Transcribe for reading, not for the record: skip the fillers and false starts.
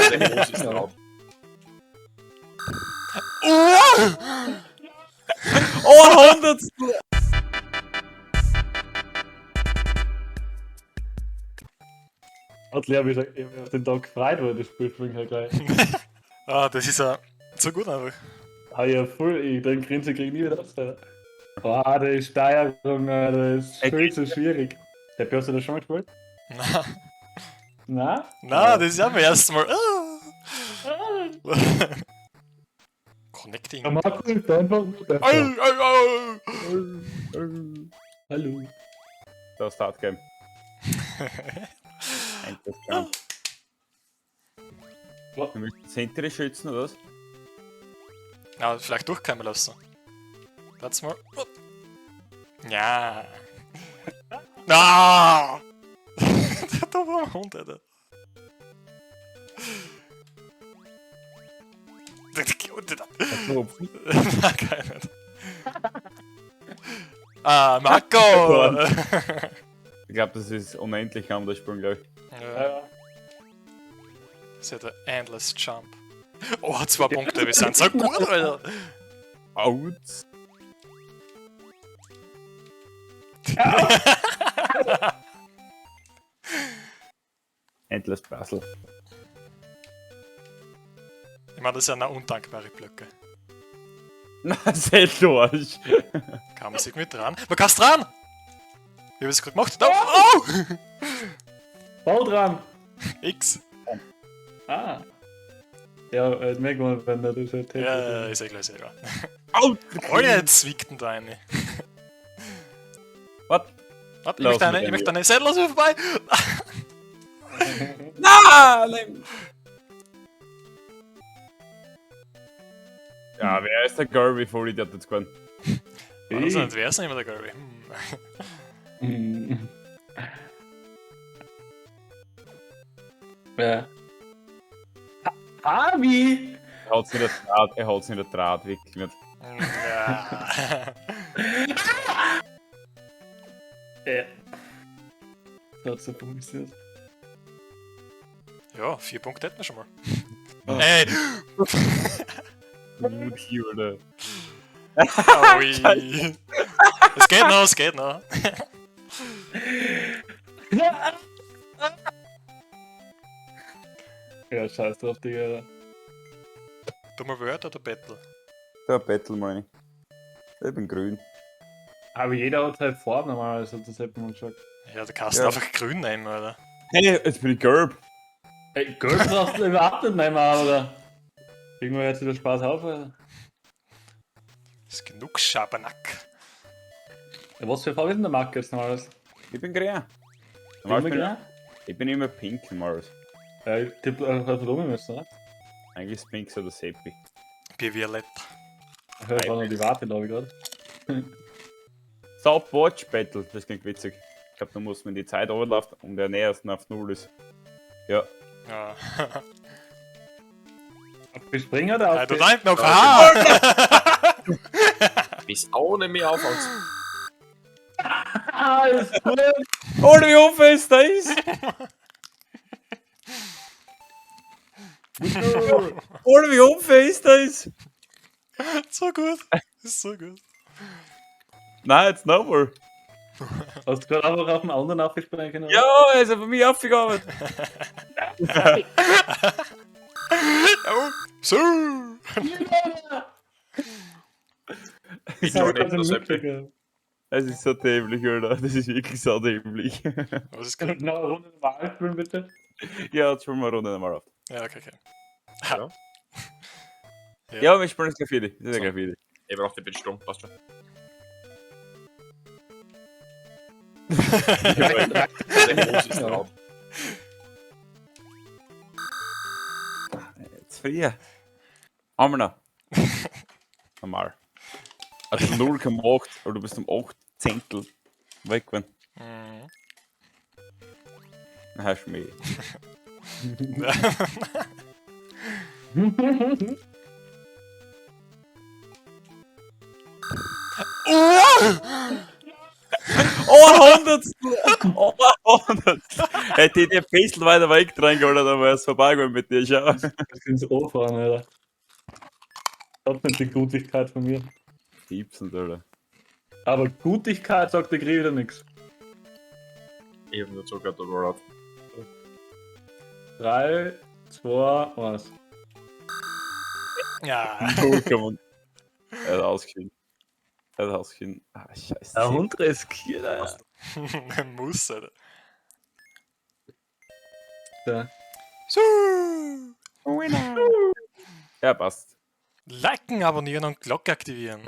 Servus ist drauf. Oh, 100! Hat Lea mich auf den Tag gefreut, weil das Spiel springt halt gleich. Ah, das ist ja so gut einfach. Habe ja voll, ich den Grinse krieg ich nie wieder raus. Boah, die Steuerung, das ist viel zu schwierig. Der hast du das schon mal gespielt? Na, Na? na, das ist ja beim ersten Mal. Connecting. Der Marco ist einfach nur der. Hallo. Das Startgame. Interessant. Wir müssen das hintere schützen, oder was? Ja, vielleicht durchkommen lassen. Warte mal. Ja. Ah! Der dumme Hund, Alter. Na, keiner. Ah, Marco! Ich glaube, das ist unendlich, haben das Spiel, glaube ich. Ja. Das ist ja der Endless Jump. Oh, 2 Punkte, wir sind so gut, Alter! Out! Endless Puzzle. Ich meine, das sind auch undankbare Blöcke. Na, sehr Arsch. Kann man sich mit dran? Man kann es dran! Wie habe ich es gerade gemacht? Oh! Bau dran! X! Ah. Ja, merkt man, wenn er das halt hätte. Ja, ist eh gleich sehr. Out! Alter, jetzt zwickt denn da eine. Was? Warte, ich möchte eine Sättel aus mir vorbei! Nein! Ja, wer ist der Girl, wie voll ich das jetzt gewonnen? Also, nicht, wer ist denn immer der Girl? Ja. Abi! Er hat es nicht der Draht, wirklich nicht. Ja. Ja. Das hat so funktioniert. Ja, 4 Punkte hätten wir schon mal. Ey! Gut hier, oder? Ui. Es geht noch, es geht noch. Ja, scheiß drauf, Digga. Dumme Wörter oder Battle? Der Battle, meine ich. Ich bin grün. Aber jeder hat halt Farben normalerweise, das hätte man gesagt. Ja, du kannst Ja. einfach grün nehmen, oder? Hey, jetzt bin ich Gerb. Ey, Gold brauchst du überhaupt nicht nehmen, oder? Irgendwo hört sich der Spaß auf, Alter. Ist genug Schabernack. Ja, was für Farbe ist denn der Marke jetzt normalerweise? Ich bin grün. Ich bin immer pink normalerweise. Ja, ich tippe einfach oben müssen, oder? Eigentlich ist pink so der Seppi. Wie violett. Ich höre gerade noch die Warte, glaube ich, gerade. Stopwatch Battle, das klingt witzig. Ich glaube, da muss man die Zeit runterlaufen und der nähersten auf 0 ist. Ja. Ja. Auf die Springer oder auf Ja, du die... da hinten noch. Ah! Bis ohne mich aufhängt. Alles gut! Oh, wie unfest das ist! Oh, wie unfest das ist! So gut. Ist so gut. Nein, jetzt nochmal. Hast du gerade einfach auf den anderen aufgesprungen können? Ja, er ist von mir aufgegangen. Oh, so. Ich Ja, kann nicht so Seppi. mitbekommen. Es ist so dämlich, Alter. Das ist wirklich so dämlich. Was ist Kann gut? ich noch eine Runde normal spielen, bitte? Ja, jetzt spielen wir eine Runde nochmal auf. Ja, okay. Ja. Ja, wir spielen jetzt gleich wieder. Das ist ja So. gleich wieder. Ich brauche den Strom, passt schon. Servus ist drauf. Jetzt früher. Haben wir noch. Normal. Also 0,8, aber du bist um 8 Zehntel weg, wenn. Mhm. Dann hast du mich. Oh, 100! Oh, 100! Hätte ich dir ein bisschen weiter weg reingeholt, dann wäre es vorbeigegangen mit dir, schau. Das ins Ohr fahren, Alter. Das ist nicht die Gutigkeit von mir. Tiepsen, Alter. Aber Gutigkeit sagt der Grill wieder nichts. Ich hab nur Zucker drauf. 3, 2, 1. Ja. 0,1. Er hat ausgeschieden. Er hat ausgeschieden. Ah, scheiße. Der Hund riskiert, Alter. Muss, Alter. Ja. So. Ja, passt. Liken, abonnieren und Glocke aktivieren.